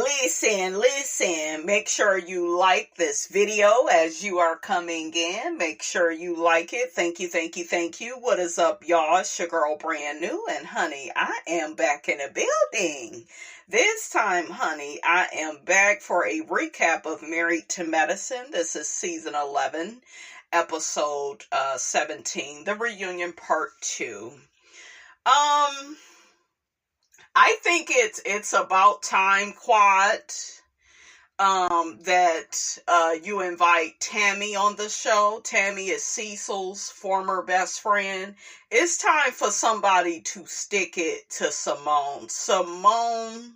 Listen. Make sure you like this video as you are coming in. Make sure you like it. Thank you. What is up, y'all? It's your girl, Brand New. And honey, I am back in the building. This time, honey, I am back for a recap of Married to Medicine. This is season 11, episode 17, the reunion part 2. I think it's about time, Quad, that you invite Tammy on the show. Tammy is Cecil's former best friend. It's time for somebody to stick it to Simone. Simone,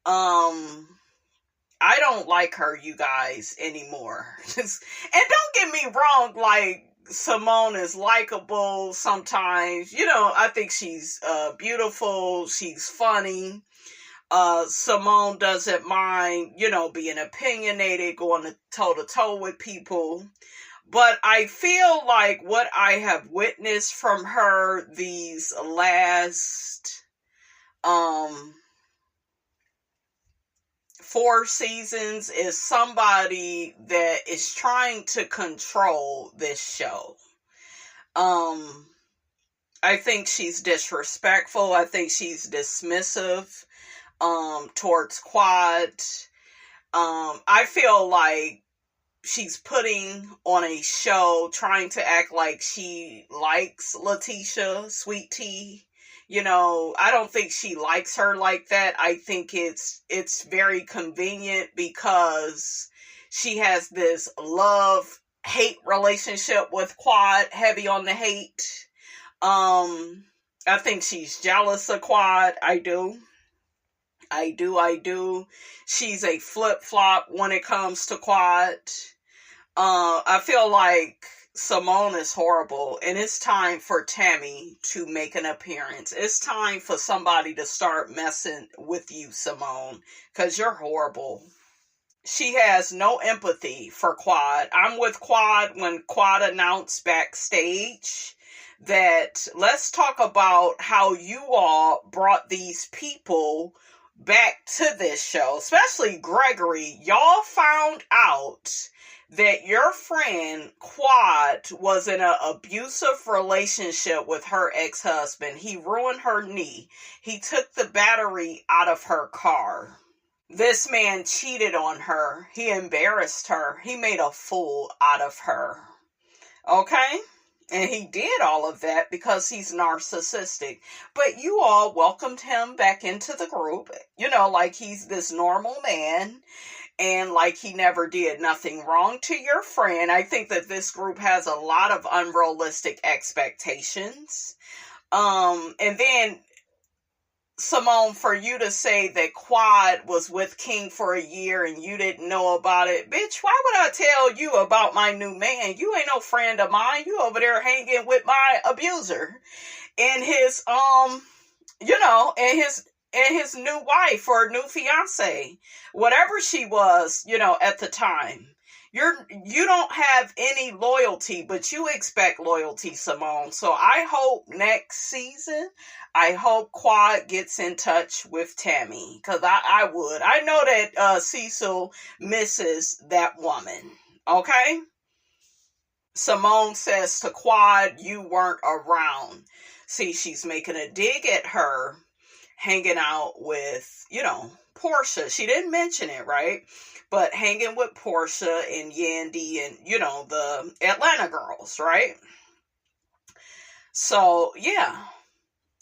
I don't like her, you guys, anymore. And don't get me wrong, like, Simone is likable sometimes. You know, I think she's beautiful. She's funny. Simone doesn't mind, you know, being opinionated, going toe-to-toe with people. But I feel like what I have witnessed from her these last 4 seasons is somebody that is trying to control this show. I think she's disrespectful. I think she's dismissive towards Quad. I feel like she's putting on a show, trying to act like she likes Letitia, Sweet Tea. You know, I don't think she likes her like that. I think it's very convenient because she has this love-hate relationship with Quad, heavy on the hate. I think she's jealous of Quad. I do. She's a flip-flop when it comes to Quad. I feel like Simone is horrible, and it's time for Tammy to make an appearance. It's time for somebody to start messing with you, Simone, because you're horrible. She has no empathy for Quad. I'm with Quad when Quad announced backstage that let's talk about how you all brought these people back to this show, especially Gregory. Y'all found out that your friend Quad was in an abusive relationship with her ex-husband. He ruined her knee. He took the battery out of her car. This man cheated on her. He embarrassed her. He made a fool out of her. Okay? And he did all of that because he's narcissistic. But you all welcomed him back into the group. You know, like he's this normal man. And like he never did nothing wrong to your friend. I think that this group has a lot of unrealistic expectations. And then, Simone, for you to say that Quad was with King for a year and you didn't know about it, bitch, why would I tell you about my new man? You ain't no friend of mine. You over there hanging with my abuser and his, and his new wife or new fiance, whatever she was, you know, at the time. You don't have any loyalty, but you expect loyalty, Simone. So I hope next season, I hope Quad gets in touch with Tammy, because I would. I know that Cecil misses that woman, okay? Simone says to Quad, you weren't around. See, she's making a dig at her hanging out with, you know, Portia. She didn't mention it, right? But hanging with Portia and Yandy and, you know, the Atlanta girls, right? So, yeah.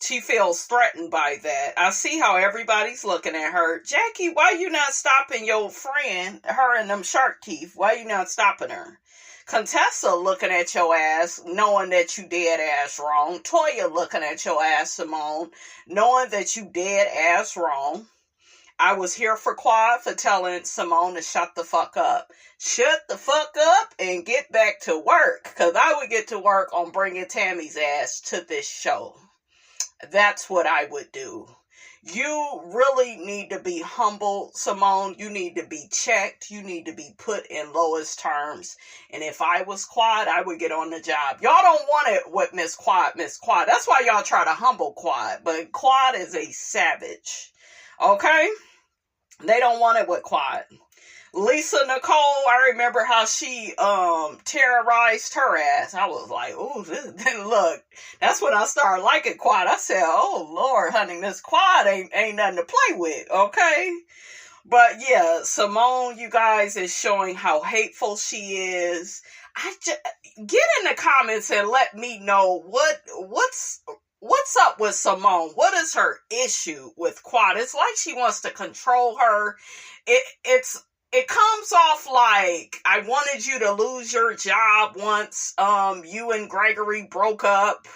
She feels threatened by that. I see how everybody's looking at her. Jackie, why you not stopping your friend, her and them shark teeth? Why you not stopping her? Contessa looking at your ass, knowing that you dead ass wrong. Toya looking at your ass, Simone, knowing that you dead ass wrong. I was here for Quad for telling Simone to shut the fuck up. Shut the fuck up and get back to work. Because I would get to work on bringing Tammy's ass to this show. That's what I would do. You really need to be humble, Simone. You need to be checked. You need to be put in lowest terms. And if I was Quad, I would get on the job. Y'all don't want it with Miss Quad. That's why y'all try to humble Quad. But Quad is a savage. Okay? They don't want it with Quad. Lisa Nicole, I remember how she terrorized her ass. I was like, ooh, look, that's when I started liking Quad. I said, oh Lord, honey, this Quad ain't nothing to play with, okay? But yeah, Simone, you guys, is showing how hateful she is. Get in the comments and let me know what's up with Simone. What is her issue with Quad? It's like she wants to control her. It comes off like, I wanted you to lose your job once you and Gregory broke up.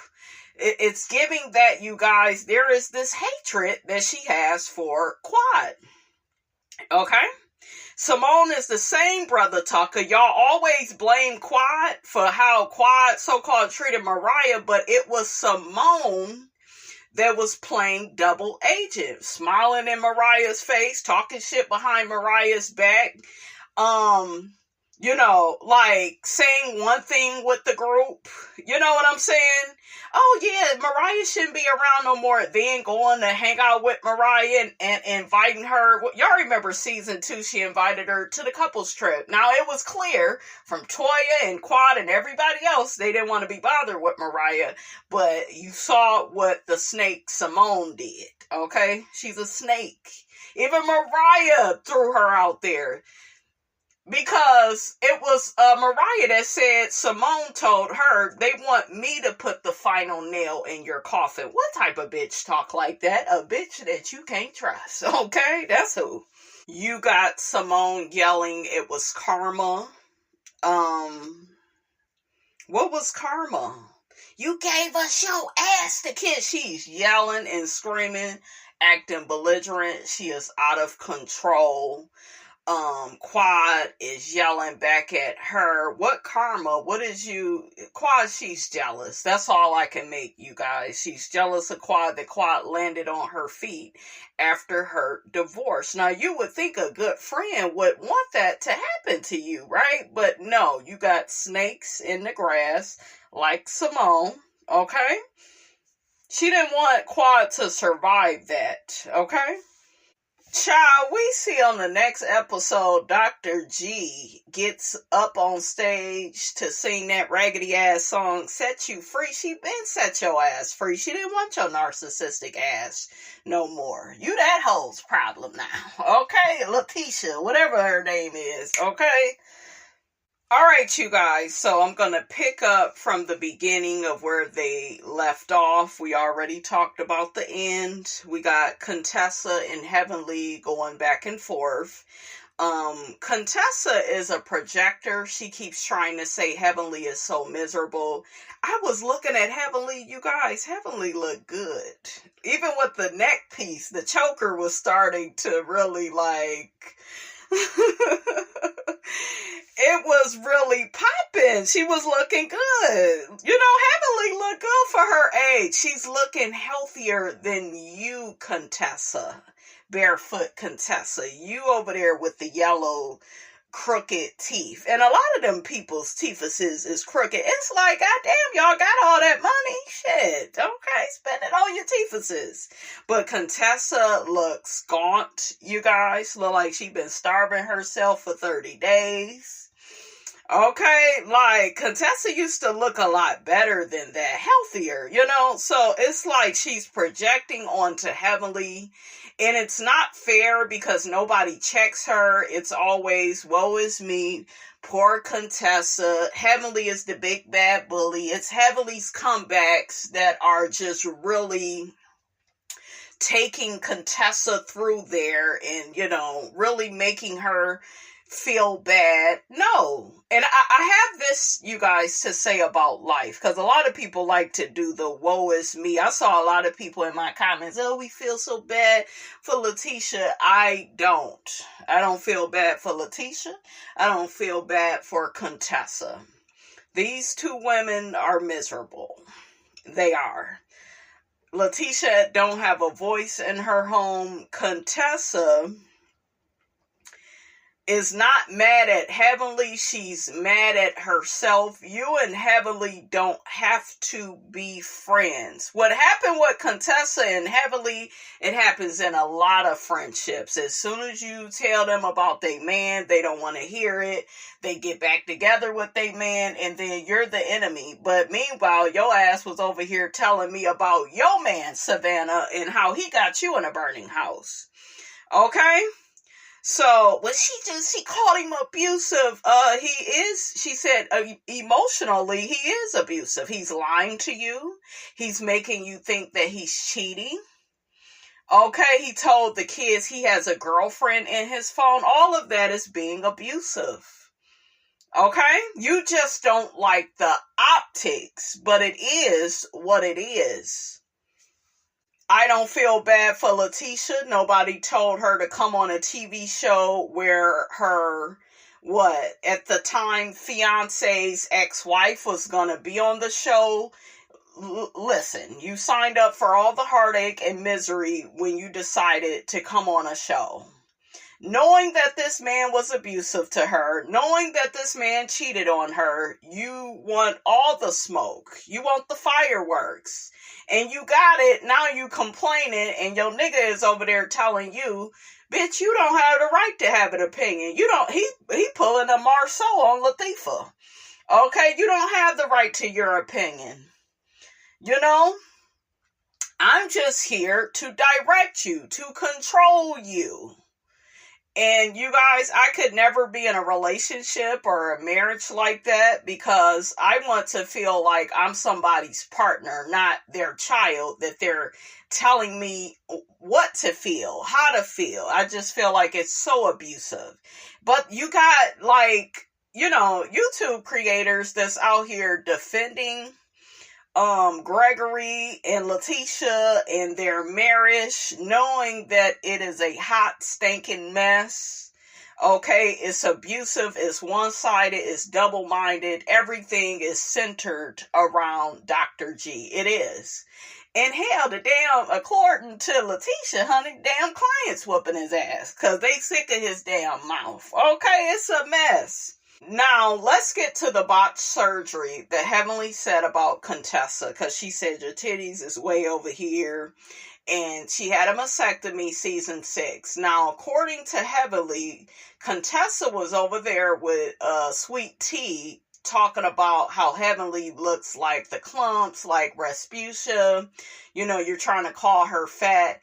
It's giving that, you guys, there is this hatred that she has for Quad. Okay? Simone is the same, Brother Tucker. Y'all always blame Quad for how Quad so-called treated Mariah, but it was Simone that was playing double agent, smiling in Mariah's face, talking shit behind Mariah's back. Like saying one thing with the group. You know what I'm saying? Oh yeah, Mariah shouldn't be around no more. Then going to hang out with Mariah and inviting her. Y'all remember season 2, she invited her to the couples trip. Now it was clear from Toya and Quad and everybody else, they didn't want to be bothered with Mariah. But you saw what the snake Simone did. Okay? She's a snake. Even Mariah threw her out there. Because it was Mariah that said Simone told her they want me to put the final nail in your coffin. What type of bitch talk like that? A bitch that you can't trust. Okay, that's who. You got Simone yelling it was karma. What was karma? You gave us your ass to kiss. She's yelling and screaming, acting belligerent. She is out of control. Quad is yelling back at her. What karma? Quad, she's jealous. That's all I can make, you guys. She's jealous of Quad, that Quad landed on her feet after her divorce. Now, you would think a good friend would want that to happen to you, right? But no, you got snakes in the grass, like Simone, okay? She didn't want Quad to survive that, okay? Child, we see on the next episode, Dr. G gets up on stage to sing that raggedy ass song, Set You Free. She been set your ass free. She didn't want your narcissistic ass no more. You that hoe's problem now. Okay? Letitia, whatever her name is. Okay? Alright, you guys, so I'm going to pick up from the beginning of where they left off. We already talked about the end. We got Contessa and Heavenly going back and forth. Contessa is a projector. She keeps trying to say Heavenly is so miserable. I was looking at Heavenly, you guys. Heavenly looked good. Even with the neck piece, the choker was starting to really it was really popping. She was looking good. Heavenly looked good for her age. She's looking healthier than you, Contessa. Barefoot Contessa. You over there with the yellow crooked teeth. And a lot of them people's teethuses is crooked. It's like, goddamn, y'all got all that money. Shit. Okay, spend it on your teethuses. But Contessa looks gaunt, you guys. Look like she been starving herself for 30 days. Okay, Contessa used to look a lot better than that, healthier, so it's like she's projecting onto Heavenly, and it's not fair because nobody checks her. It's always, woe is me, poor Contessa. Heavenly is the big bad bully. It's Heavenly's comebacks that are just really taking Contessa through there and, really making her feel bad. No. And I have this, you guys, to say about life, because a lot of people like to do the woe is me. I saw a lot of people in my comments, oh, we feel so bad for Letitia. I don't feel bad for Letitia. I don't feel bad for Contessa. These two women are miserable. They are. Letitia don't have a voice in her home. Contessa is not mad at Heavenly. She's mad at herself. You and Heavenly don't have to be friends. What happened with Contessa and Heavenly, it happens in a lot of friendships. As soon as you tell them about their man, they don't want to hear it. They get back together with their man, and then you're the enemy. But meanwhile, your ass was over here telling me about your man, Savannah, and how he got you in a burning house. Okay? So, but she called him abusive. She said, emotionally, he is abusive. He's lying to you. He's making you think that he's cheating. Okay, he told the kids he has a girlfriend in his phone. All of that is being abusive. Okay, you just don't like the optics, but it is what it is. I don't feel bad for Letitia. Nobody told her to come on a TV show where her, at the time, fiance's ex-wife was going to be on the show. Listen, you signed up for all the heartache and misery when you decided to come on a show. Knowing that this man was abusive to her, knowing that this man cheated on her, you want all the smoke. You want the fireworks. And you got it, now you complaining, and your nigga is over there telling you, bitch, you don't have the right to have an opinion. You don't, he pulling a Marceau on Latifah. Okay, you don't have the right to your opinion. You know, I'm just here to direct you, to control you. And you guys, I could never be in a relationship or a marriage like that because I want to feel like I'm somebody's partner, not their child, that they're telling me what to feel, how to feel. I just feel like it's so abusive. But you got YouTube creators that's out here defending Gregory and Letitia and their marriage, knowing that it is a hot, stinking mess. Okay, it's abusive, it's one-sided, it's double-minded. Everything is centered around Dr. G. It is. And hell, according to Letitia, honey, damn clients whooping his ass because they sick of his damn mouth. Okay, it's a mess. Now, let's get to the botched surgery that Heavenly said about Contessa, because she said your titties is way over here, and she had a mastectomy season 6. Now, according to Heavenly, Contessa was over there with Sweet Tea, talking about how Heavenly looks like the clumps, like Rasputia. You know, you're trying to call her fat.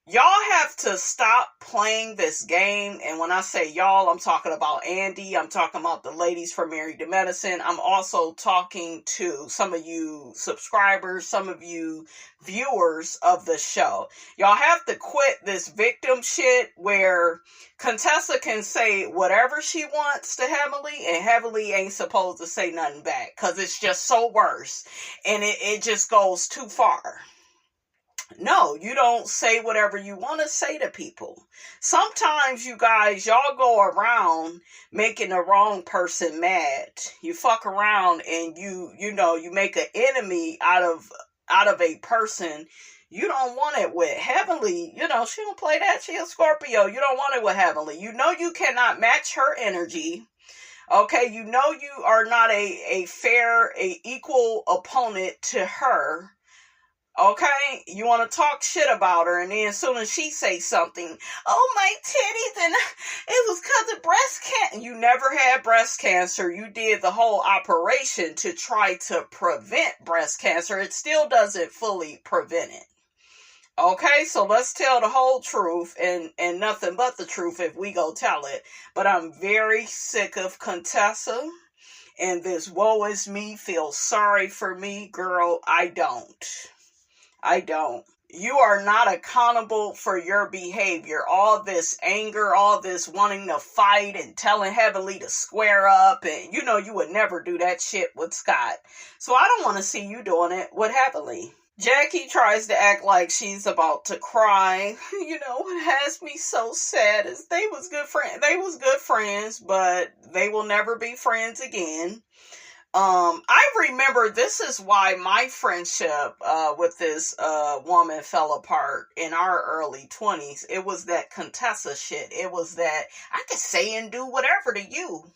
Y'all have to stop playing this game. And when I say y'all, I'm talking about Andy. I'm talking about the ladies from Married to Medicine. I'm also talking to some of you subscribers, some of you viewers of the show. Y'all have to quit this victim shit where Contessa can say whatever she wants to Heavenly, and Heavenly ain't supposed to say nothing back because it's just so worse. And it just goes too far. No, you don't say whatever you want to say to people. Sometimes you guys, y'all go around making the wrong person mad. You fuck around and you make an enemy out of a person you don't want it with. Heavenly, she don't play that. She a Scorpio. You don't want it with Heavenly. You know you cannot match her energy. Okay, you know you are not a fair, equal opponent to her. Okay, you want to talk shit about her, and then as soon as she says something, oh, my titties, and it was because of breast cancer. You never had breast cancer. You did the whole operation to try to prevent breast cancer. It still doesn't fully prevent it. Okay, so let's tell the whole truth and nothing but the truth if we go tell it. But I'm very sick of Contessa, and this woe is me, feel sorry for me. Girl, I don't. You are not accountable for your behavior. All this anger, all this wanting to fight and telling Heavenly to square up. And you would never do that shit with Scott. So I don't want to see you doing it with Heavenly. Jackie tries to act like she's about to cry. What has me so sad is they was good friends, but they will never be friends again. I remember this is why my friendship with this woman fell apart in our early 20s. It was that Contessa shit. It was that I could say and do whatever to you.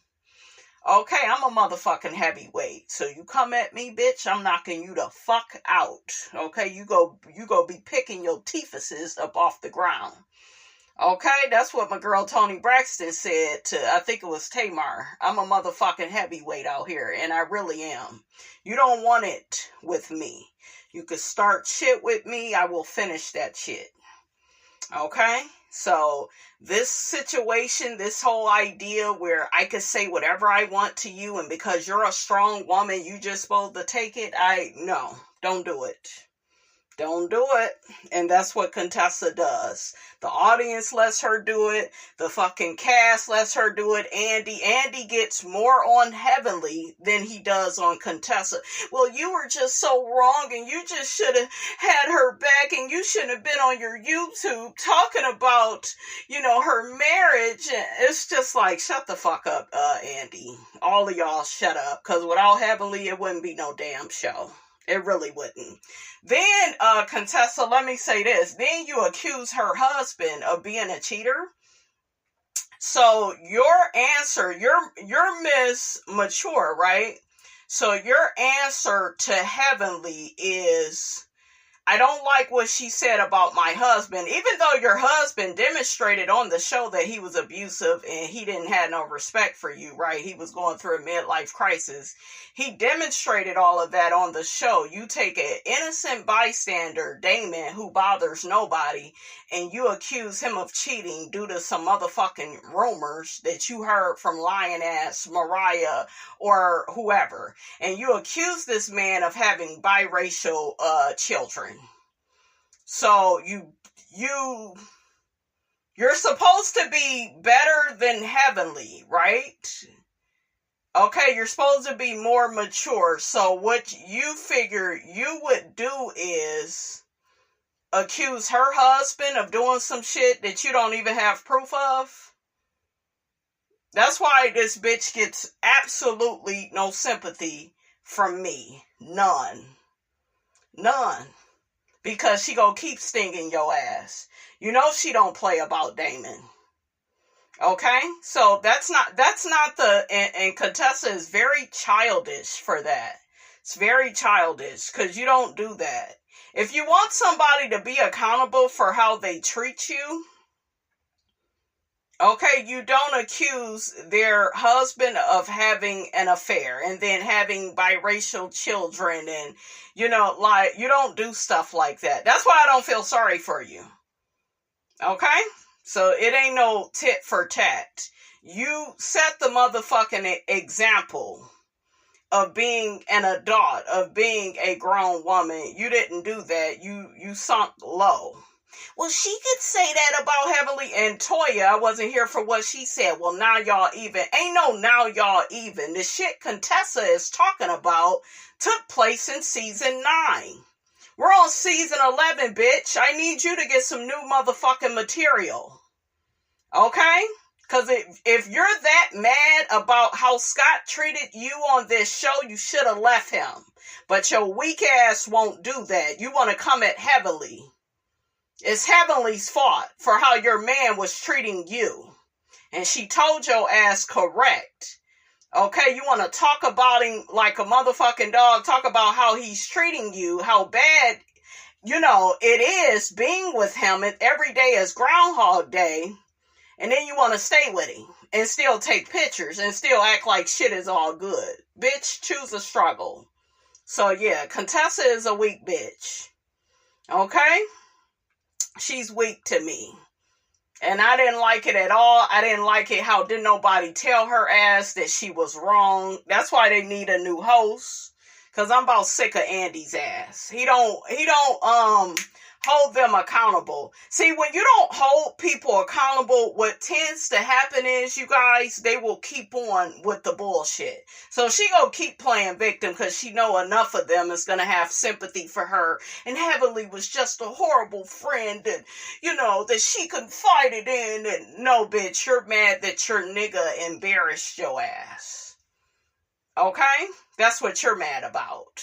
Okay, I'm a motherfucking heavyweight. So you come at me, bitch, I'm knocking you the fuck out. Okay, you go be picking your teethuses up off the ground. Okay, that's what my girl Toni Braxton said to, I think it was Tamar. I'm a motherfucking heavyweight out here, and I really am. You don't want it with me. You could start shit with me, I will finish that shit. Okay? So, this situation, this whole idea where I could say whatever I want to you, and because you're a strong woman, you just supposed to take it, no, don't do it. Don't do it. And that's what Contessa does. The audience lets her do it. The fucking cast lets her do it. Andy gets more on Heavenly than he does on Contessa. Well, you were just so wrong and you just should have had her back and you shouldn't have been on your YouTube talking about, her marriage. It's just like, shut the fuck up, Andy. All of y'all shut up. Because without Heavenly, it wouldn't be no damn show. It really wouldn't. Then, Contessa, let me say this. Then you accuse her husband of being a cheater. So your answer, you're Miss Mature, right? So your answer to Heavenly is, I don't like what she said about my husband, even though your husband demonstrated on the show that he was abusive and he didn't have no respect for you, right? He was going through a midlife crisis. He demonstrated all of that on the show. You take an innocent bystander, Damon, who bothers nobody, and you accuse him of cheating due to some motherfucking rumors that you heard from lying ass Mariah or whoever. And you accuse this man of having biracial children. So you're supposed to be better than Heavenly, right? Okay, you're supposed to be more mature. So what you figure you would do is accuse her husband of doing some shit that you don't even have proof of. That's why this bitch gets absolutely no sympathy from me. None. Because she gonna keep stinging your ass. You know she don't play about Damon. Okay? So that's not and Contessa is very childish for that. It's very childish because you don't do that. If you want somebody to be accountable for how they treat you, okay, you don't accuse their husband of having an affair and then having biracial children and, you don't do stuff like that. That's why I don't feel sorry for you. Okay? So it ain't no tit for tat. You set the motherfucking example of being an adult, of being a grown woman. You didn't do that. You sunk low. Well, she could say that about Heavenly and Toya. I wasn't here for what she said. Well, now y'all even. Ain't no now y'all even. The shit Contessa is talking about took place in season 9. We're on season 11, bitch. I need you to get some new motherfucking material. Okay? Because if you're that mad about how Scott treated you on this show, you should have left him. But your weak ass won't do that. You want to come at Heavenly. It's Heavenly's fault for how your man was treating you. And she told your ass correct. Okay, you want to talk about him like a motherfucking dog. Talk about how he's treating you. How bad, it is being with him. And every day is Groundhog Day. And then you want to stay with him. And still take pictures. And still act like shit is all good. Bitch, choose a struggle. So yeah, Contessa is a weak bitch. Okay? She's weak to me. And I didn't like it at all. I didn't like it how didn't nobody tell her ass that she was wrong. That's why they need a new host. Cause I'm about sick of Andy's ass. He don't hold them accountable. See, when you don't hold people accountable, what tends to happen is, you guys, they will keep on with the bullshit. So she gonna keep playing victim because she know enough of them is gonna have sympathy for her. And Heavenly was just a horrible friend and, that she confided in. And no, bitch, you're mad that your nigga embarrassed your ass. Okay? That's what you're mad about.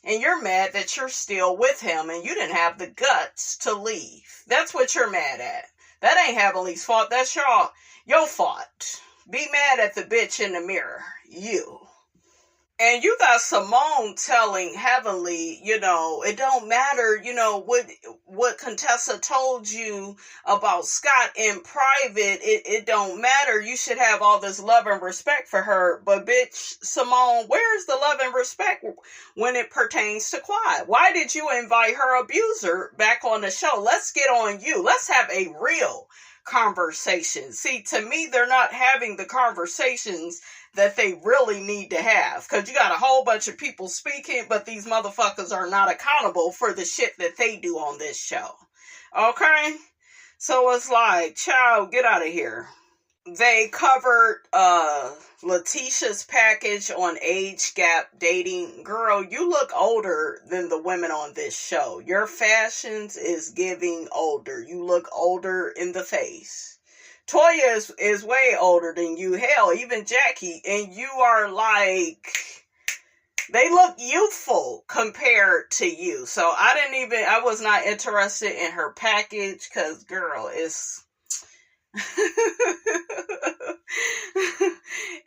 And you're mad that you're still with him and you didn't have the guts to leave. That's what you're mad at. That ain't Heavenly's fault. That's your fault. Be mad at the bitch in the mirror. You. And you got Simone telling Heavenly, it don't matter, what Contessa told you about Scott in private. It don't matter. You should have all this love and respect for her. But bitch, Simone, where's the love and respect when it pertains to Quad? Why did you invite her abuser back on the show? Let's get on you. Let's have a real conversation. See, to me, they're not having the conversations that they really need to have, because you got a whole bunch of people speaking, but these motherfuckers are not accountable for the shit that they do on this show. Okay? So it's like, child, get out of here. They covered Letitia's package on age gap dating. Girl, you look older than the women on this show. Your fashions is giving older. You look older in the face. Toya is way older than you. Hell, even Jackie. And you are like, they look youthful compared to you. So I was not interested in her package because, girl, it's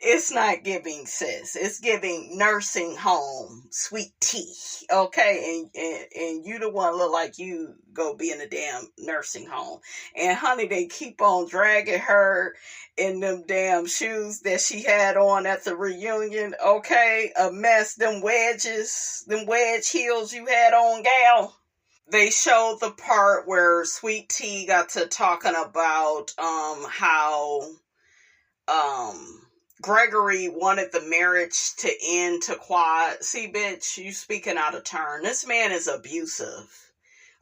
it's not giving, sis. It's giving nursing home, sweet tea. Okay, and you the one look like you go be in a damn nursing home. And honey, they keep on dragging her in them damn shoes that she had on at the reunion. Okay, a mess. Them wedge heels you had on, gal. They showed the part where Sweet Tea got to talking about how Gregory wanted the marriage to end to Quad. See, bitch, you speaking out of turn. This man is abusive.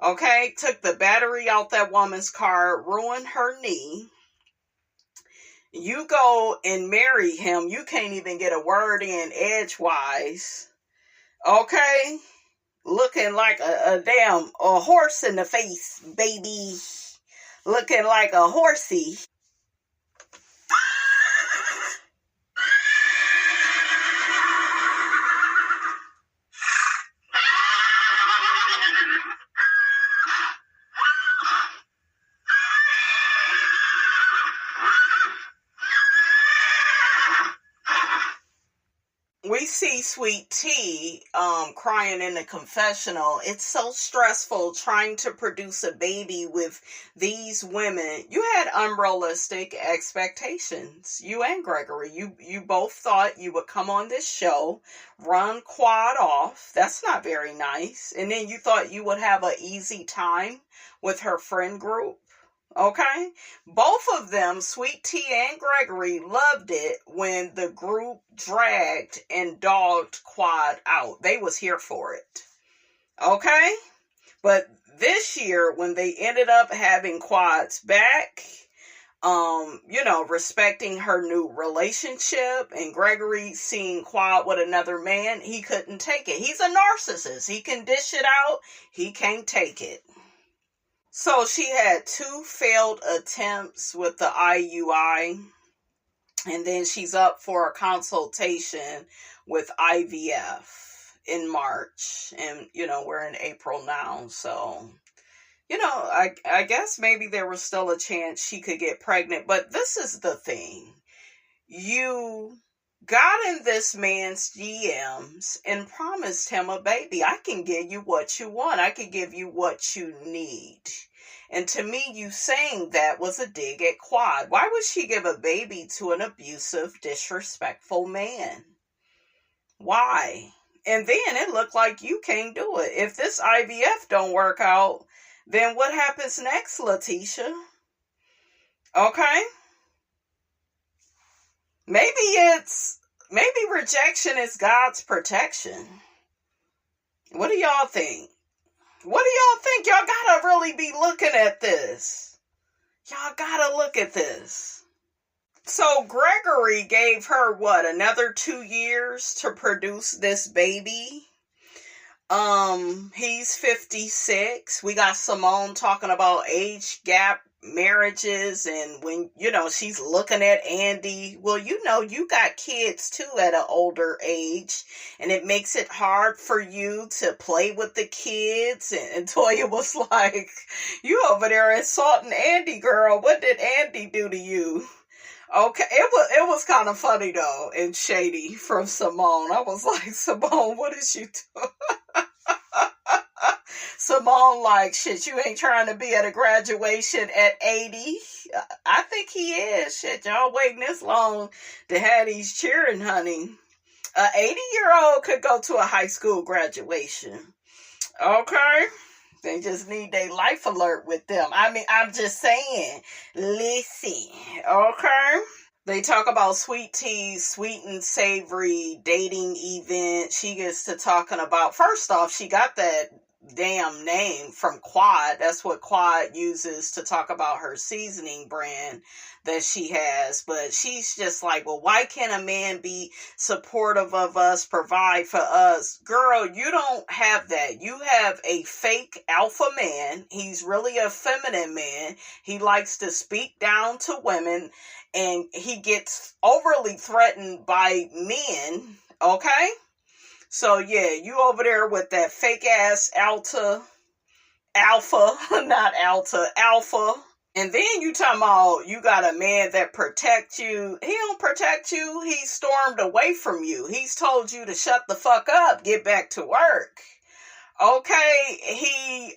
Okay? Took the battery out that woman's car, ruined her knee. You go and marry him. You can't even get a word in edgewise. Okay? Looking like a horse in the face, baby. Looking like a horsey. We see Sweet Tea crying in the confessional. It's so stressful trying to produce a baby with these women. You had unrealistic expectations. You and Gregory. You both thought you would come on this show, run Quad off. That's not very nice. And then you thought you would have an easy time with her friend group. Okay? Both of them, Sweet Tea and Gregory, loved it when the group dragged and dogged Quad out. They was here for it. Okay? But this year, when they ended up having Quad's back, respecting her new relationship, and Gregory seeing Quad with another man, he couldn't take it. He's a narcissist. He can dish it out. He can't take it. So she had 2 failed attempts with the IUI, and then she's up for a consultation with IVF in March, and, we're in April now, so, I guess maybe there was still a chance she could get pregnant, but this is the thing. You got in this man's DMs and promised him a baby. I can give you what you want. I can give you what you need. And to me, you saying that was a dig at Quad. Why would she give a baby to an abusive, disrespectful man? Why? And then it looked like you can't do it. If this IVF don't work out, then what happens next, Letitia? Okay? Maybe rejection is God's protection. What do y'all think? What do y'all think? Y'all gotta really be looking at this. Y'all gotta look at this. So Gregory gave her, another 2 years to produce this baby? He's 56. We got Simone talking about age gap marriages, and when, she's looking at Andy, well, you got kids too at an older age, and it makes it hard for you to play with the kids. And Toya was like, you over there insulting Andy, girl. What did Andy do to you? Okay, it was kind of funny though, and shady from Simone. I was like, Simone, what is you doing? Simone, like, shit, you ain't trying to be at a graduation at 80. I think he is. Shit, y'all waiting this long to have these cheering, honey. A 80-year-old could go to a high school graduation. Okay? They just need their life alert with them. I mean, I'm just saying. Listen. Okay? They talk about Sweet Tea's sweet and savory dating event. She gets to talking about, first off, she got that damn name from Quad. That's what Quad uses to talk about her seasoning brand that she has. But she's just like, well, why can't a man be supportive of us, provide for us? Girl, you don't have that. You have a fake alpha man. He's really a feminine man. He likes to speak down to women, and he gets overly threatened by men. Okay? So, yeah, you over there with that fake-ass alpha, not alpha. And then you talking about you got a man that protect you. He don't protect you. He stormed away from you. He's told you to shut the fuck up, get back to work. Okay, he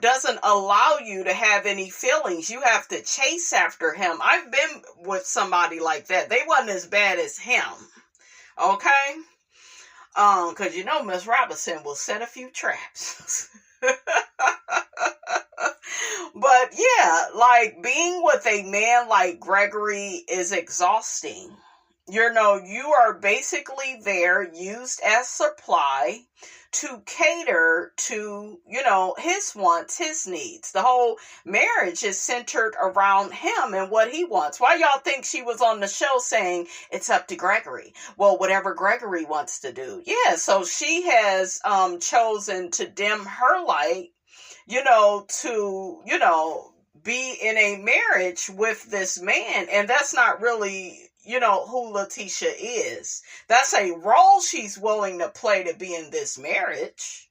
doesn't allow you to have any feelings. You have to chase after him. I've been with somebody like that. They wasn't as bad as him. Okay? Because Miss Robinson will set a few traps. But yeah, like being with a man like Gregory is exhausting. You are basically there used as supply to cater to, his wants, his needs. The whole marriage is centered around him and what he wants. Why y'all think she was on the show saying it's up to Gregory? Well, whatever Gregory wants to do. Yeah, so she has chosen to dim her light, to, be in a marriage with this man. And that's not really, who Letitia is. That's a role she's willing to play to be in this marriage.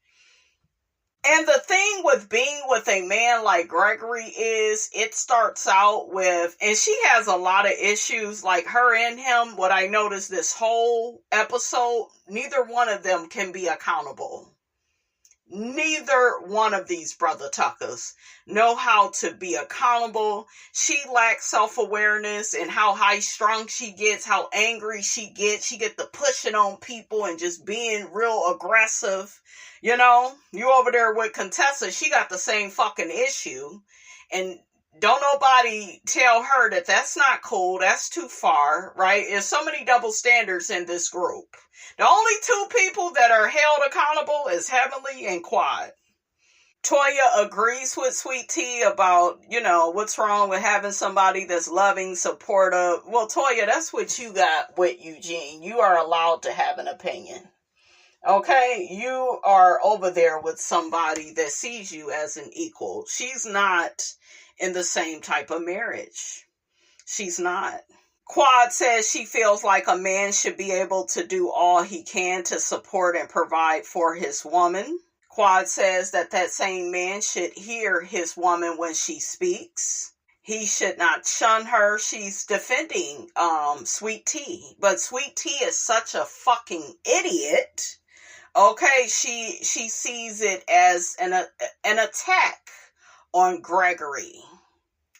And the thing with being with a man like Gregory is it starts out with, and she has a lot of issues, like her and him. What I noticed this whole episode, neither one of them can be accountable. Neither one of these brother Tuckers know how to be accountable. She lacks self-awareness and how high-strung she gets, how angry she gets. She get the pushing on people and just being real aggressive. You over there with Contessa, she got the same fucking issue. And don't nobody tell her that that's not cool. That's too far, right? There's so many double standards in this group. The only two people that are held accountable is Heavenly and Quad. Toya agrees with Sweet Tea about, what's wrong with having somebody that's loving, supportive. Well, Toya, that's what you got with Eugene. You are allowed to have an opinion. Okay? You are over there with somebody that sees you as an equal. She's not in the same type of marriage. She's not. Quad says she feels like a man should be able to do all he can to support and provide for his woman. Quad says that same man should hear his woman when she speaks. He should not shun her. She's defending Sweet Tea. But Sweet Tea is such a fucking idiot. Okay, she sees it as an attack on Gregory.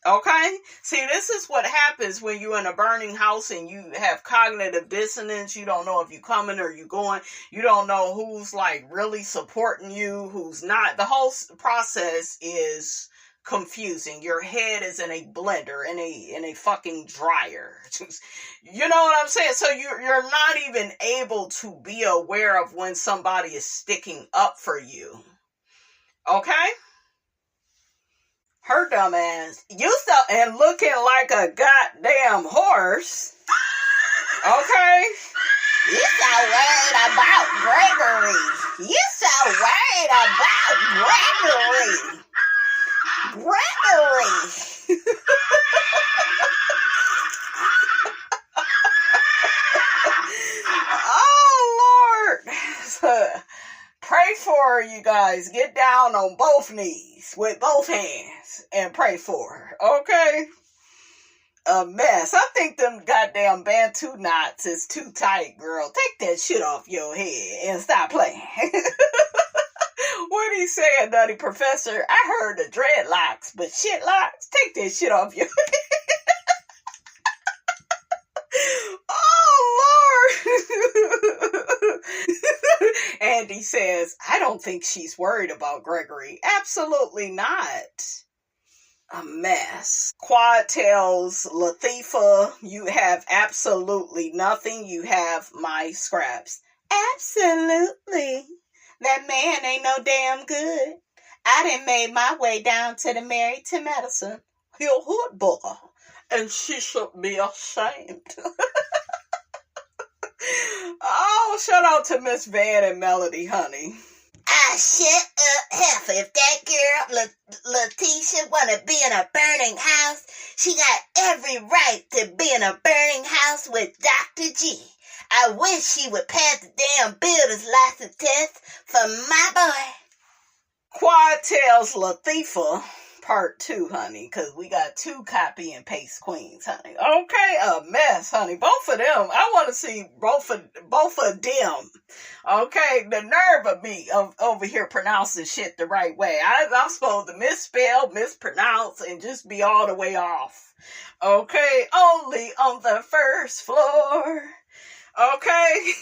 Okay? See, this is what happens when you're in a burning house and you have cognitive dissonance. You don't know if you're coming or you're going. You don't know who's like really supporting you, who's not. The whole process is confusing. Your head is in a blender, in a fucking dryer. You know what I'm saying? So you're not even able to be aware of when somebody is sticking up for you. Okay? Her dumb ass and looking like a goddamn horse. Okay? You so worried about Gregory. You so worried about Gregory. Gregory. Oh, Lord. Pray for her, you guys. Get down on both knees with both hands and pray for her. Okay? A mess. I think them goddamn Bantu knots is too tight, girl. Take that shit off your head and stop playing. What he saying, Nutty Professor? I heard the dreadlocks, but shitlocks? Take that shit off your head. Oh, Lord. Andy says, I don't think she's worried about Gregory. Absolutely not. A mess. Quad tells Latifah, you have absolutely nothing. You have my scraps. Absolutely. That man ain't no damn good. I done made my way down to the Married to Medicine. He'll hood boy. And she should be ashamed. Oh, shout out to Miss Van and Melody, honey. Shut up, Heifer. If that girl, Letitia, want to be in a burning house, she got every right to be in a burning house with Dr. G. I wish she would pass the damn builder's license test for my boy. Quad tells Latifah, part 2, honey, because we got 2 copy and paste queens, honey. Okay, a mess, honey. Both of them. I want to see both of them. Okay, the nerve of me over here pronouncing shit the right way. I'm supposed to misspell, mispronounce, and just be all the way off. Okay, only on the first floor. Okay.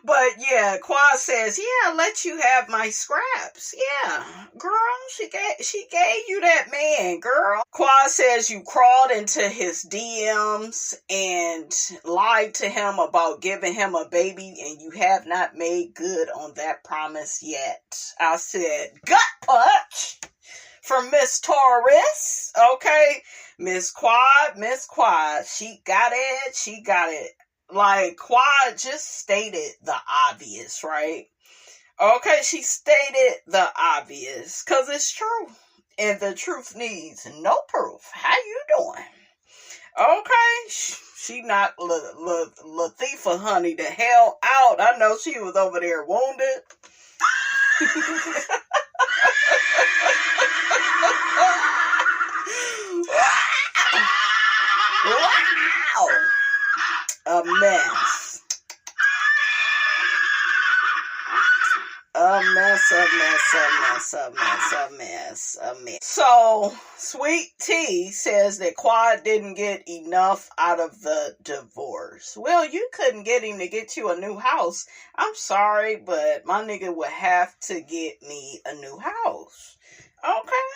But yeah, Quad says, yeah, I'll let you have my scraps. Yeah, girl, she gave you that man, girl. Quad says you crawled into his DMs and lied to him about giving him a baby, and you have not made good on that promise yet. I said, gut punch from Miss Taurus. Okay, Miss Quad, she got it. Like, Quad just stated the obvious, right? Okay, she stated the obvious, because it's true. And the truth needs no proof. How you doing? Okay, she knocked Latifah, honey, the hell out. I know she was over there wounded. Wow! A mess. A mess. So, Sweet Tea says that Quad didn't get enough out of the divorce. Well, you couldn't get him to get you a new house. I'm sorry, but my nigga would have to get me a new house. Okay?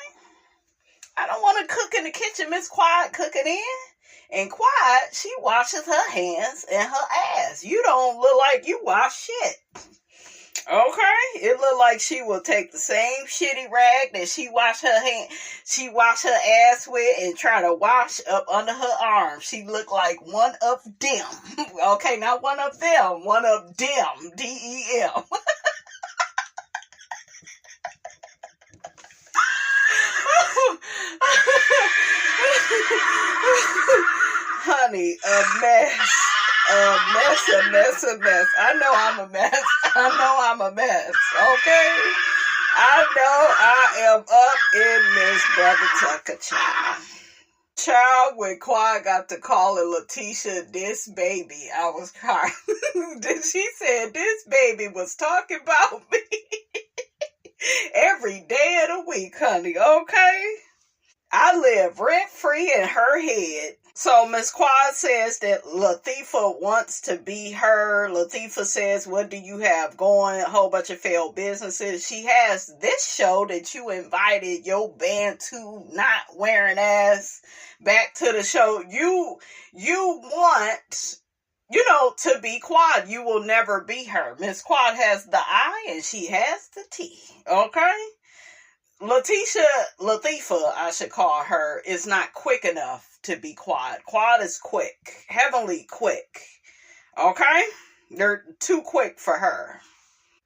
I don't want to cook in the kitchen, Miss Quad cooking in. And Quad, she washes her hands and her ass. You don't look like you wash shit. Okay? It look like she will take the same shitty rag that she wash her ass with and try to wash up under her arm. She look like one of them. Okay, not one of them. One of them. D-E-M. Honey, a mess. A mess. I know I'm a mess. Okay? I know I am up in Miss Brother Tucker, child. Child, when Quad got to calling Letitia this baby, I was crying. She said this baby was talking about me every day of the week, honey. Okay? I live rent-free in her head. So Miss Quad says that Latifah wants to be her. Latifah says, what do you have going? A whole bunch of failed businesses. She has this show that you invited your Bantu not wearing ass back to the show. You want, to be Quad. You will never be her. Miss Quad has the I and she has the T. Okay? Latifah, I should call her, is not quick enough to be Quad. Quad is quick. Heavenly quick. Okay? They're too quick for her.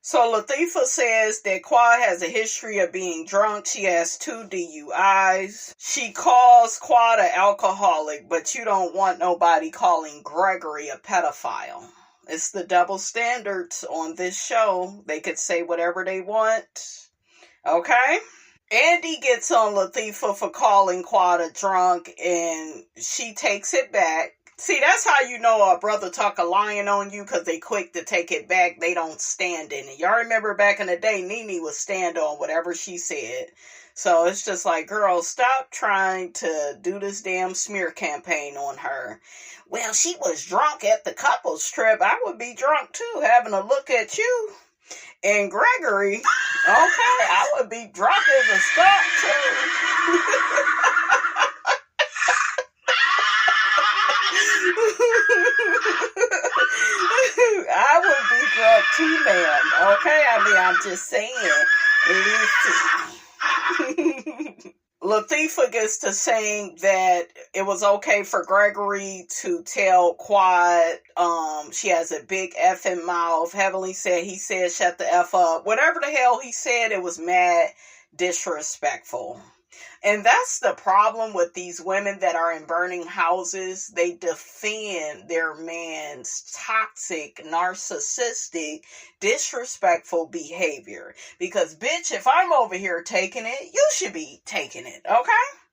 So Latifah says that Quad has a history of being drunk. She has 2 DUIs. She calls Quad an alcoholic, but you don't want nobody calling Gregory a pedophile. It's the double standards on this show. They could say whatever they want. Okay? Andy gets on Latifah for calling Quad a drunk, and she takes it back. See, that's how you know a brother talk a lying on you, because they quick to take it back. They don't stand in it. Y'all remember back in the day, Nene would stand on whatever she said. So it's just like, girl, stop trying to do this damn smear campaign on her. Well, she was drunk at the couples trip. I would be drunk too, having a look at you. And Gregory, okay, I would be drunk as a skunk too. I would be drunk too, ma'am. Okay, I mean, I'm just saying. Listen. Latifah gets to saying that it was okay for Gregory to tell Quad she has a big effing mouth. Heavenly said he said shut the F up. Whatever the hell he said, it was mad disrespectful. And that's the problem with these women that are in burning houses. They defend their man's toxic, narcissistic, disrespectful behavior. Because, bitch, if I'm over here taking it, you should be taking it, okay?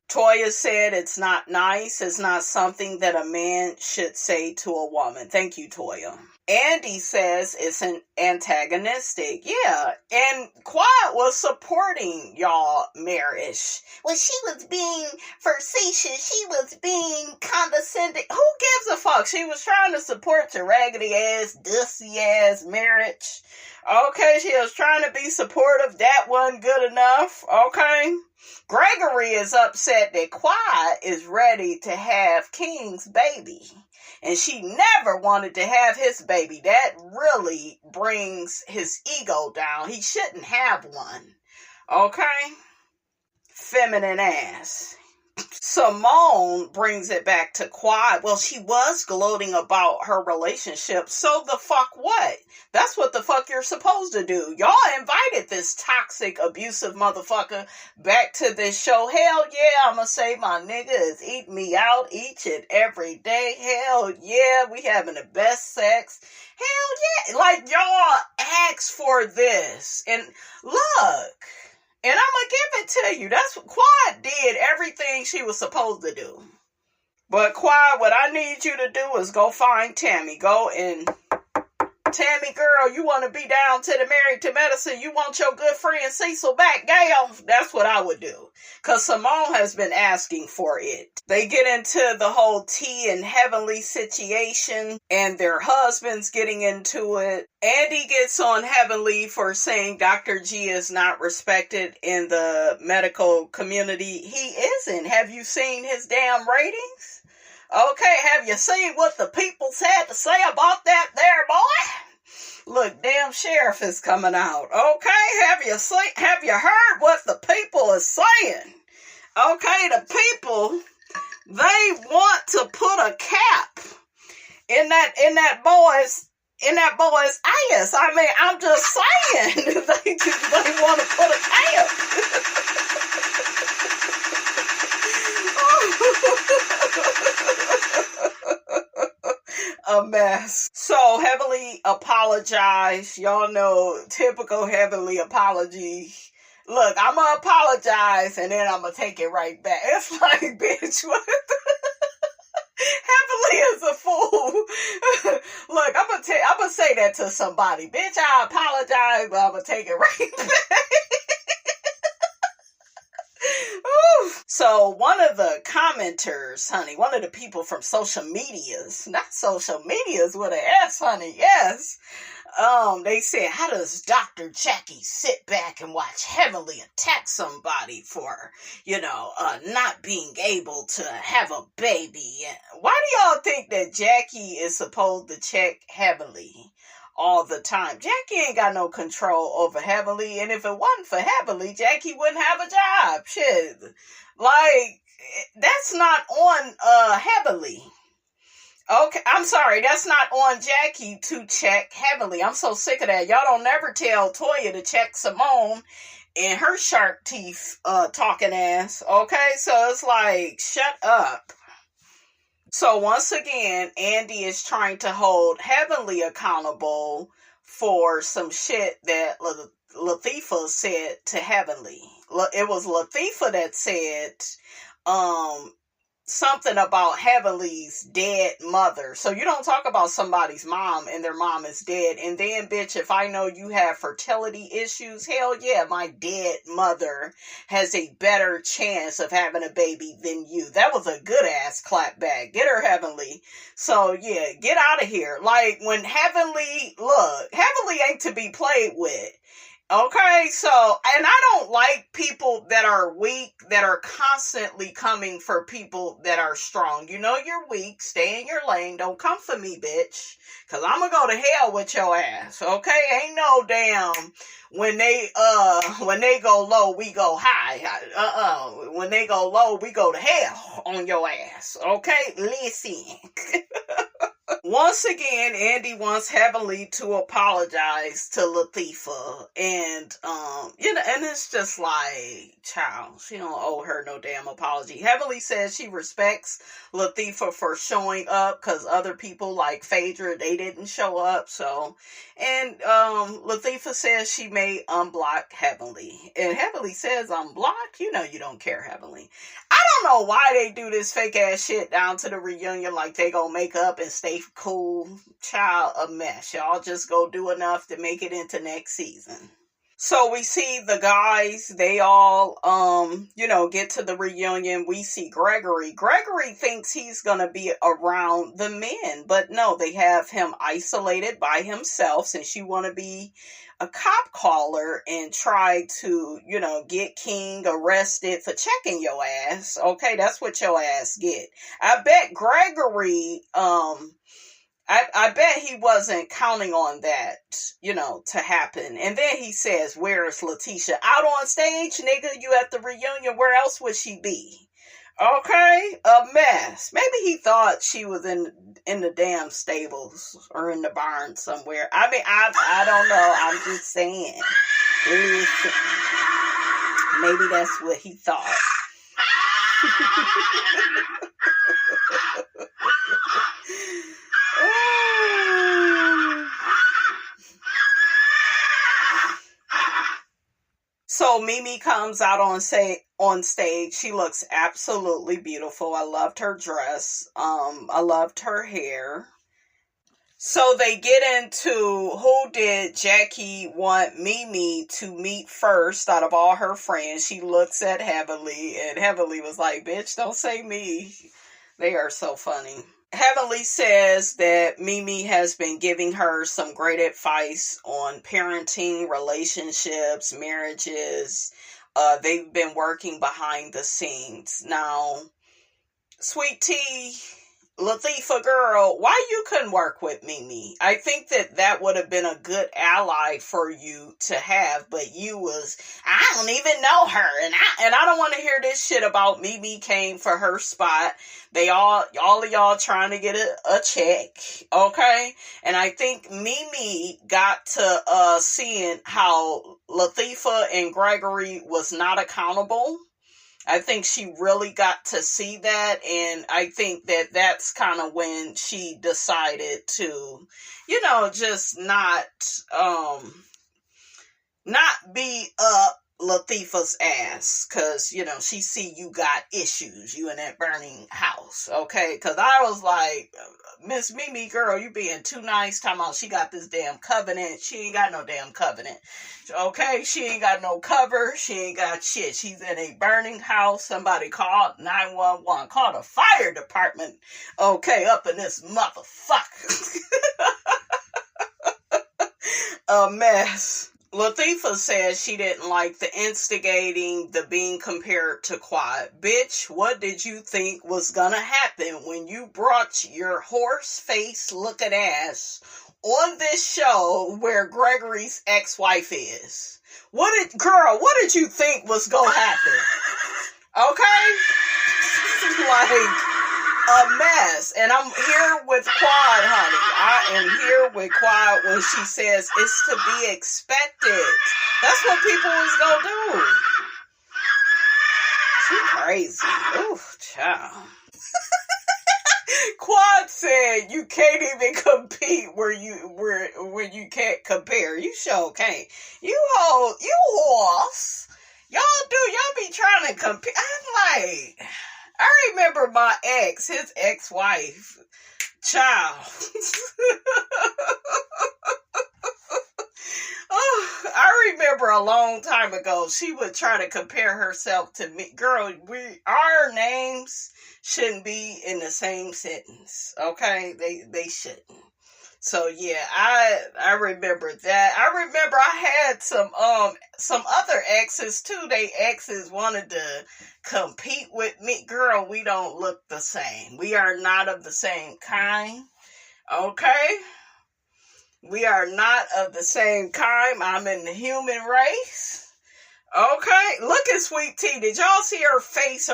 Toya said it's not nice. It's not something that a man should say to a woman. Thank you, Toya. Andy says it's an antagonistic. Yeah, and Quad was supporting y'all marriage. Well, she was being facetious. She was being condescending. Who gives a fuck? She was trying to support your raggedy ass, dusty ass marriage. Okay, she was trying to be supportive. That wasn't good enough. Okay. Gregory is upset that Quad is ready to have King's baby. And she never wanted to have his baby. That really brings his ego down. He shouldn't have one. Okay? Feminine ass. Simone brings it back to Quad. Well, she was gloating about her relationship. So the fuck what? That's what the fuck you're supposed to do. Y'all invited this toxic, abusive motherfucker back to this show. Hell yeah, I'ma say my nigga is eating me out each and every day. Hell yeah, we having the best sex. Hell yeah. Like, y'all asked for this. And look... And I'm going to give it to you. That's what Quad did everything she was supposed to do. But Quad, what I need you to do is go find Tammy. Go and... Tammy, girl, you want to be down to the Married to Medicine? You want your good friend Cecil back, Gail? That's what I would do. Because Simone has been asking for it. They get into the whole T and Heavenly situation, and their husbands getting into it. Andy gets on Heavenly for saying Dr. G is not respected in the medical community. He isn't. Have you seen his damn ratings? Okay, have you seen what the people's had to say about that there boy? Look, damn sheriff is coming out. Okay, have you heard what the people is saying? Okay, the people, they want to put a cap in that boy's ass. I mean, I'm just saying, they want to put a cap. A mess. So Heavenly apologized. Y'all know, typical Heavenly apology. Look, I'm gonna apologize and then I'm gonna take it right back. It's like, bitch, what? Heavenly is a fool. Look, I'm gonna say that to somebody. Bitch, I apologize, but I'm gonna take it right back. So one of the commenters, honey, one of the people from social medias, not social medias with an S, honey, yes. They said, how does Dr. Jackie sit back and watch Heavenly attack somebody for, not being able to have a baby? Why do y'all think that Jackie is supposed to check Heavenly all the time? Jackie ain't got no control over Heavenly, and if it wasn't for Heavenly, Jackie wouldn't have a job. Shit. Like, that's not on Heavenly. Okay, I'm sorry. That's not on Jackie to check Heavenly. I'm so sick of that. Y'all don't never tell Toya to check Simone and her shark teeth talking ass. Okay, so it's like, shut up. So once again, Andy is trying to hold Heavenly accountable for some shit that Latifah said to Heavenly. It was Latifah that said um something about Heavenly's dead mother. So you don't talk about somebody's mom and their mom is dead. And then, bitch, if I know you have fertility issues, hell yeah, my dead mother has a better chance of having a baby than you. That was a good ass clap back. Get her, Heavenly. So yeah, get out of here. Like, when Heavenly ain't to be played with. Okay, so, and I don't like people that are weak, that are constantly coming for people that are strong. You know you're weak, stay in your lane, don't come for me, bitch. Cause I'm gonna go to hell with your ass, okay? Ain't no damn, when they go low, we go high. When they go low, we go to hell on your ass, okay? Listen. Once again, Andy wants Heavenly to apologize to Latifah, and and it's just like, child, she don't owe her no damn apology. Heavenly says she respects Latifah for showing up, because other people like Phaedra, they didn't show up, so, and Latifah says she may unblock Heavenly, and Heavenly says, unblock? You know you don't care, Heavenly. I don't know why they do this fake ass shit down to the reunion, like they gonna make up and stay cool. Child, a mess. Y'all just go do enough to make it into next season. So we see the guys, they all, get to the reunion. We see Gregory. Gregory thinks he's going to be around the men, but no, they have him isolated by himself, since you want to be a cop caller and try to, get King arrested for checking your ass. Okay, that's what your ass get. I bet Gregory, I bet he wasn't counting on that, to happen. And then he says, where is Letitia? Out on stage, nigga, you at the reunion. Where else would she be? Okay, a mess. Maybe he thought she was in the damn stables or in the barn somewhere. I mean, I don't know. I'm just saying. Listen, maybe that's what he thought. So Mimi comes out on stage. She looks absolutely beautiful. I loved her dress. I loved her hair. So they get into who did Jackie want Mimi to meet first out of all her friends. She looks at Heavenly, and Heavenly was like, bitch, don't say me. They are so funny. Heavenly says that Mimi has been giving her some great advice on parenting, relationships, marriages. They've been working behind the scenes. Now, Sweet Tea, Latifah girl, why you couldn't work with Mimi? I think that would have been a good ally for you to have, but I don't even know her, and I don't want to hear this shit about Mimi came for her spot. They all of y'all trying to get a check, okay? And I think Mimi got to seeing how Latifah and Gregory was not accountable. I think she really got to see that, and I think that's kind of when she decided to, just not be up Latifah's ass, because, she see you got issues, you in that burning house, okay? Because I was like, Miss Mimi, girl, you being too nice, talking about she got this damn covenant. She ain't got no damn covenant, okay? She ain't got no cover. She ain't got shit. She's in a burning house. Somebody called 911, called a fire department, okay, up in this motherfucker. A mess. Latifah says she didn't like the instigating, the being compared to Quad. Bitch, what did you think was gonna happen when you brought your horse face looking ass on this show where Gregory's ex-wife is? What did you think was gonna happen? Okay? Like, a mess. And I'm here with Quad, honey. I am here with Quad when she says it's to be expected. That's what people was gonna do. She crazy. Oof, child. Quad said you can't even compete where you can't compare. You sure can't. You horse. Y'all be trying to compete. I'm like, I remember my ex, his ex-wife, child. Oh, I remember a long time ago, she would try to compare herself to me. Girl, our names shouldn't be in the same sentence. Okay? They shouldn't. So yeah, I remember that. I remember I had some other exes too. They exes wanted to compete with me. Girl, we don't look the same. We are not of the same kind. Okay? We are not of the same kind. I'm in the human race. Okay, look at Sweet Tea. Did y'all see her face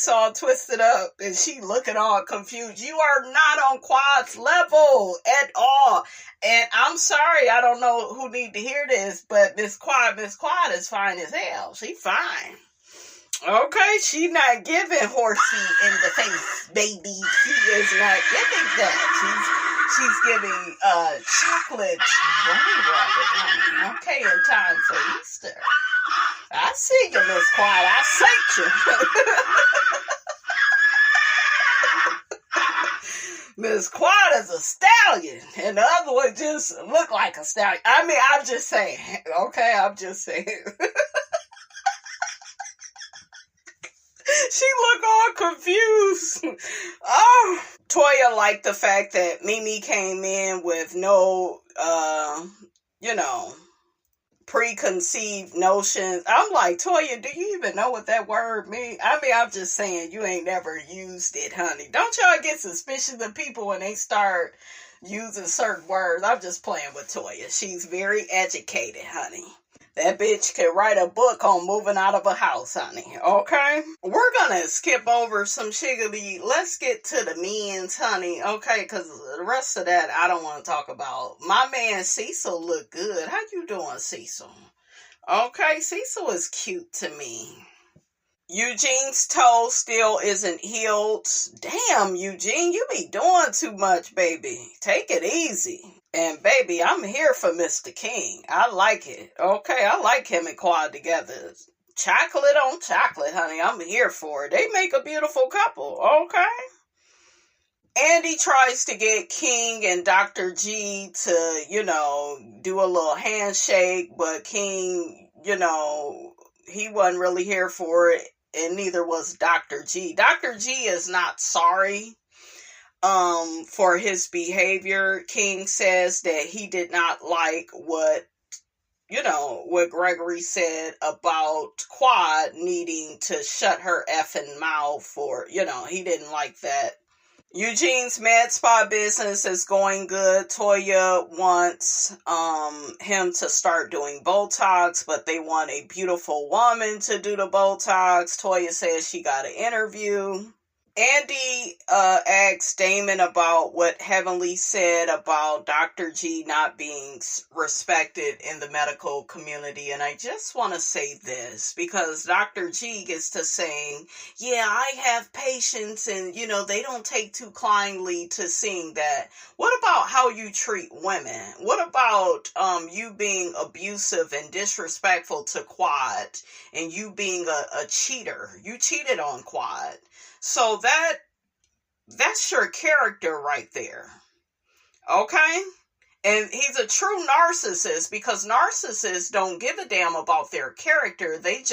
all twisted up and she looking all confused? You are not on Quad's level at all. And I'm sorry, I don't know who need to hear this, but Miss Quad is fine as hell. She fine. Okay, she not giving horsey in the face, baby. She is not giving that. She's giving chocolate bunny rabbit, honey. Okay, in time for Easter. I see you, Miss Quiet. I sent you. Miss Quiet is a stallion, and the other one just look like a stallion. I mean, I'm just saying. Okay, I'm just saying. She look all confused. Oh, Toya liked the fact that Mimi came in with no, preconceived notions. I'm like, Toya, do you even know what that word means? I mean, I'm just saying, you ain't never used it, honey. Don't y'all get suspicious of people when they start using certain words? I'm just playing with Toya. She's very educated, honey. That bitch can write a book on moving out of a house, honey. Okay? We're gonna skip over some shiggly. Let's get to the men's, honey. Okay? Because the rest of that, I don't want to talk about. My man Cecil look good. How you doing, Cecil? Okay? Cecil is cute to me. Eugene's toe still isn't healed. Damn, Eugene, you be doing too much, baby. Take it easy. And baby, I'm here for Mr. King. I like it. Okay, I like him and Quad together. Chocolate on chocolate, honey. I'm here for it. They make a beautiful couple. Okay? Andy tries to get King and Dr. G to, do a little handshake, but King, he wasn't really here for it, and neither was Dr. G. Dr. G is not sorry for his behavior. King says that he did not like what Gregory said about Quad needing to shut her effing mouth for, he didn't like that. Eugene's med spa business is going good. Toya wants him to start doing Botox, but they want a beautiful woman to do the Botox. Toya says she got an interview. Andy asks Damon about what Heavenly said about Dr. G not being respected in the medical community. And I just want to say this, because Dr. G gets to saying, yeah, I have patients and, they don't take too kindly to seeing that. What about how you treat women? What about you being abusive and disrespectful to Quad and you being a cheater? You cheated on Quad. So that's your character right there. Okay? And he's a true narcissist, because narcissists don't give a damn about their character. They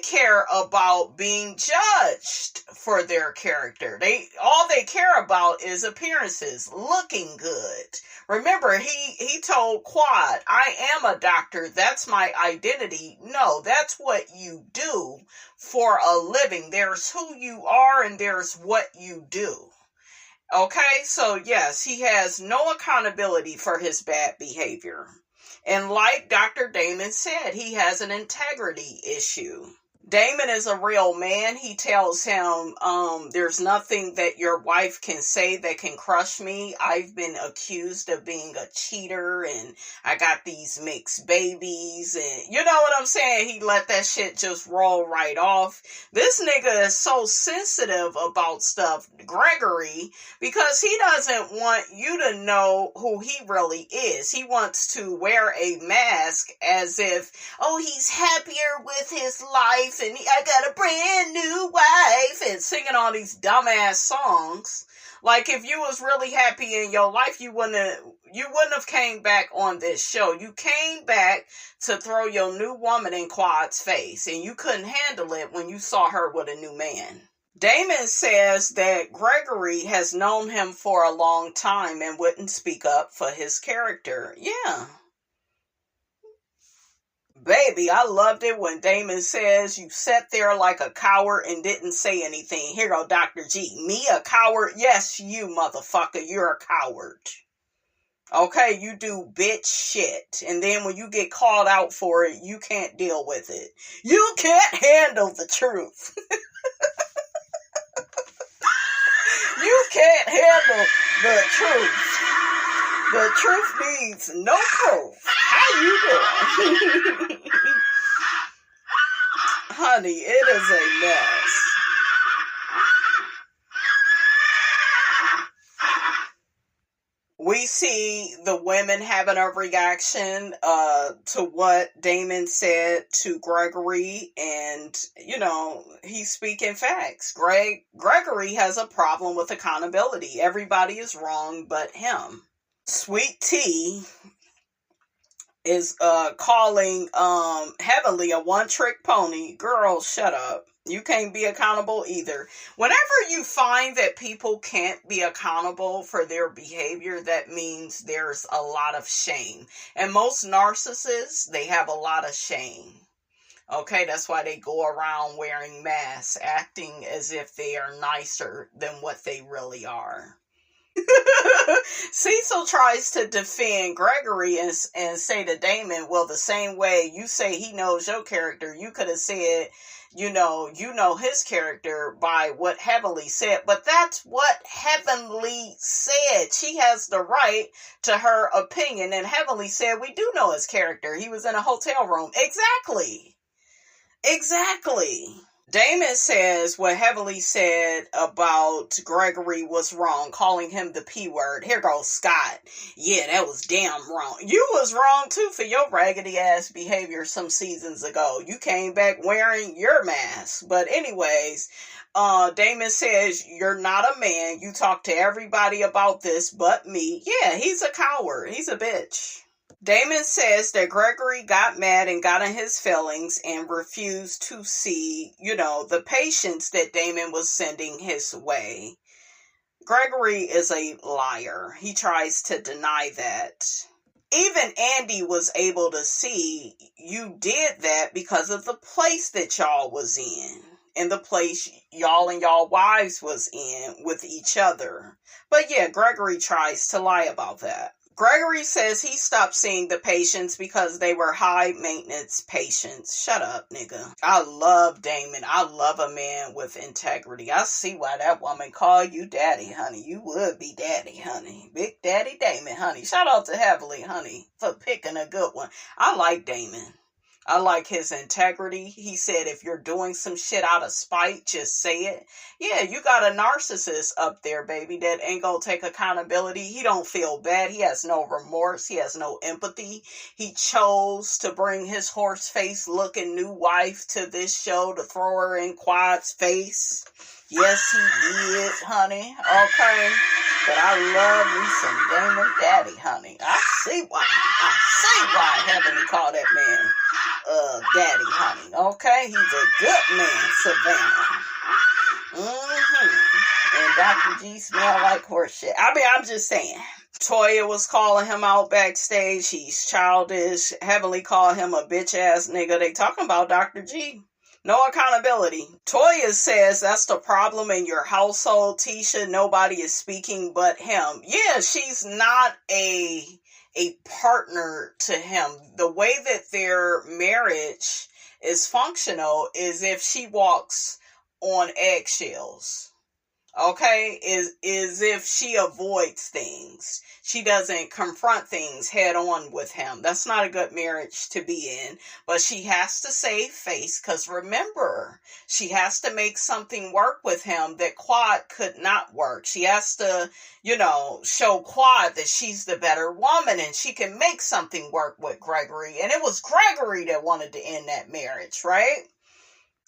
care about being judged for their character. All they care about is appearances, looking good. Remember, he told Quad, I am a doctor. That's my identity. No, that's what you do for a living. There's who you are and there's what you do. Okay, so yes, he has no accountability for his bad behavior. And like Dr. Damon said, he has an integrity issue. Damon is a real man. He tells him, there's nothing that your wife can say that can crush me. I've been accused of being a cheater and I got these mixed babies and you know what I'm saying? He let that shit just roll right off. This nigga is so sensitive about stuff, Gregory, because he doesn't want you to know who he really is. He wants to wear a mask as if, oh, he's happier with his life and I got a brand new wife and singing all these dumbass songs. Like if you was really happy in your life, you wouldn't have came back on this show. You came back to throw your new woman in Quad's face and you couldn't handle it when you saw her with a new man. Damon says that Gregory has known him for a long time and wouldn't speak up for his character. Yeah. Baby, I loved it when Damon says you sat there like a coward and didn't say anything. Here go Dr. G. Me, a coward? Yes, you motherfucker. You're a coward. Okay, you do bitch shit. And then when you get called out for it, you can't deal with it. You can't handle the truth. You can't handle the truth. The truth needs no proof. How you doing? Honey, it is a mess. We see the women having a reaction to what Damon said to Gregory, and, you know, he's speaking facts. Gregory has a problem with accountability. Everybody is wrong but him. Sweet Tea is calling Heavenly a one-trick pony. Girl, shut up. You can't be accountable either. Whenever you find that people can't be accountable for their behavior, that means there's a lot of shame. And most narcissists, they have a lot of shame. Okay, that's why they go around wearing masks, acting as if they are nicer than what they really are. Cecil tries to defend Gregory and say to Damon, well, the same way you say he knows your character, you could have said, you know his character by what Heavenly said. But that's what Heavenly said. She has the right to her opinion. And Heavenly said, we do know his character. He was in a hotel room. Exactly. Damon says what Heavenly said about Gregory was wrong, calling him the P word. Here goes Scott. Yeah, that was damn wrong. You was wrong too for your raggedy ass behavior some seasons ago. You came back wearing your mask. But anyways, Damon says, you're not a man. You talk to everybody about this but me. Yeah, he's a coward. He's a bitch. Damon says that Gregory got mad and got in his feelings and refused to see, the patients that Damon was sending his way. Gregory is a liar. He tries to deny that. Even Andy was able to see you did that because of the place that y'all was in. And the place y'all and y'all wives was in with each other. But yeah, Gregory tries to lie about that. Gregory says he stopped seeing the patients because they were high-maintenance patients. Shut up, nigga. I love Damon. I love a man with integrity. I see why that woman called you daddy, honey. You would be daddy, honey. Big Daddy Damon, honey. Shout out to Heavenly, honey, for picking a good one. I like Damon. I like his integrity. He said if you're doing some shit out of spite, just say it. Yeah, you got a narcissist up there, baby, that ain't gonna take accountability. He don't feel bad. He has no remorse. He has no empathy. He chose to bring his horse face looking new wife to this show to throw her in Quad's face. Yes, he did, honey. Okay. But I love me some Damon Daddy, honey. I see why Heavenly called that man Daddy, honey. Okay, he's a good man, Savannah. And Dr. G smell like horse shit. I mean, I'm just saying. Toya was calling him out backstage. He's childish. Heavenly called him a bitch ass nigga. They talking about Dr. G. No accountability. Toya says that's the problem in your household, Tisha. Nobody is speaking but him. Yeah, she's not a partner to him. The way that their marriage is functional is if she walks on eggshells. Okay, is if she avoids things. She doesn't confront things head on with him. That's not a good marriage to be in. But she has to save face, because remember, she has to make something work with him that Quad could not work. She has to, show Quad that she's the better woman and she can make something work with Gregory. And it was Gregory that wanted to end that marriage, right?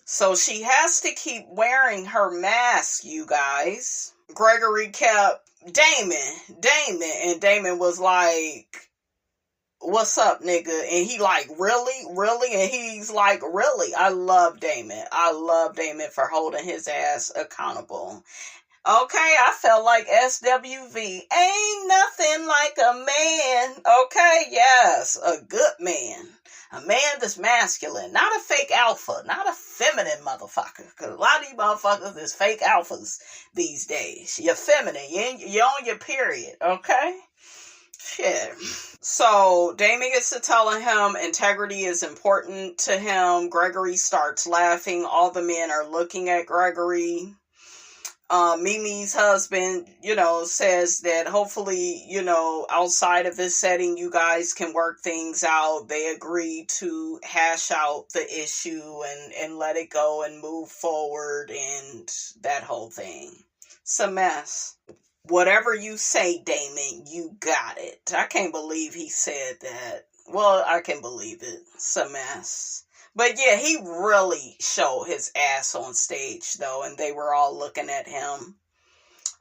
So she has to keep wearing her mask, you guys. Gregory kept Damon, and Damon was like, what's up, nigga? And he like, really? And he's like, really? I love Damon. I love Damon for holding his ass accountable. Okay, I felt like SWV. Ain't nothing like a man. Okay, yes, a good man. A man that's masculine, not a fake alpha, not a feminine motherfucker. Because a lot of you motherfuckers is fake alphas these days. You're feminine. You're on your period, okay? Shit. So Damon gets to telling him integrity is important to him. Gregory starts laughing. All the men are looking at Gregory. Mimi's husband, says that hopefully, outside of this setting, you guys can work things out. They agree to hash out the issue and let it go and move forward and that whole thing. It's a mess. Whatever you say, Damon, you got it. I can't believe he said that. Well, I can believe it. It's a mess. But yeah, he really showed his ass on stage, though, and they were all looking at him.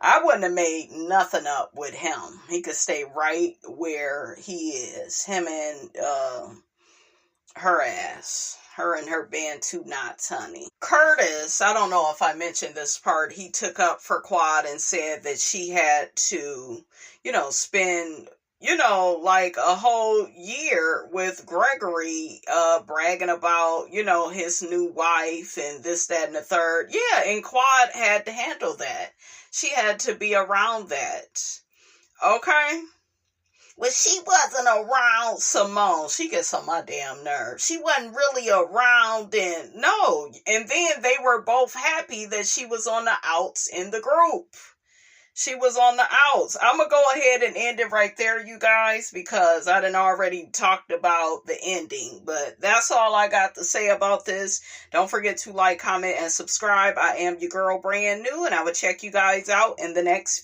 I wouldn't have made nothing up with him. He could stay right where he is. Him and her ass. Her and her Bantu knots, honey. Curtis, I don't know if I mentioned this part, he took up for Quad and said that she had to, spend like a whole year with Gregory, bragging about, his new wife and this, that, and the third. Yeah, and Quad had to handle that. She had to be around that. Okay? Well, she wasn't around Simone. She gets on my damn nerves. She wasn't really around then. No. And then they were both happy that she was on the outs in the group. She was on the outs. I'm going to go ahead and end it right there, you guys, because I done already talked about the ending. But that's all I got to say about this. Don't forget to like, comment, and subscribe. I am your girl, Brand New, and I will check you guys out in the next video.